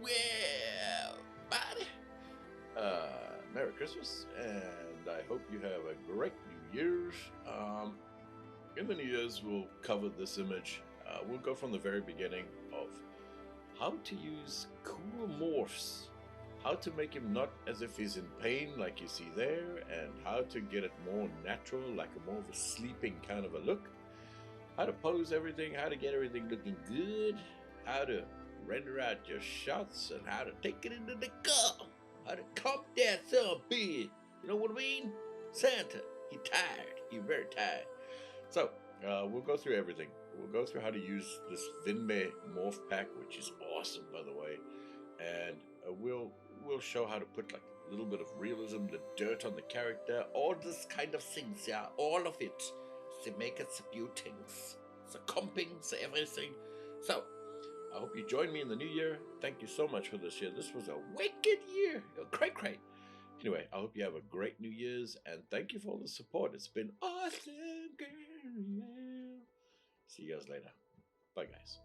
Well, buddy, Merry Christmas, and I hope you have a great New Year's. In the New Year's, we'll cover this image. We'll go from the very beginning of how to use cool morphs, how to make him not as if he's in pain like you see there, and how to get it more natural, like a more of a sleeping kind of a look, how to pose everything, how to get everything looking good, how to render out your shots, and how to take it into the car, how to calm that son bit. You know what I mean? Santa, he tired. He very tired. So, we'll go through everything. We'll go through how to use this Vinme morph pack, which is awesome, by the way, and we'll show how to put like a little bit of realism, the dirt on the character, all this kind of things, yeah, all of it, to make it a few things, the comping, so everything. So, I hope you join me in the new year. Thank you so much for this year. This was a wicked year, great. Anyway, I hope you have a great New Year's, and thank you for all the support. It's been awesome, girl. See you guys later. Bye, guys.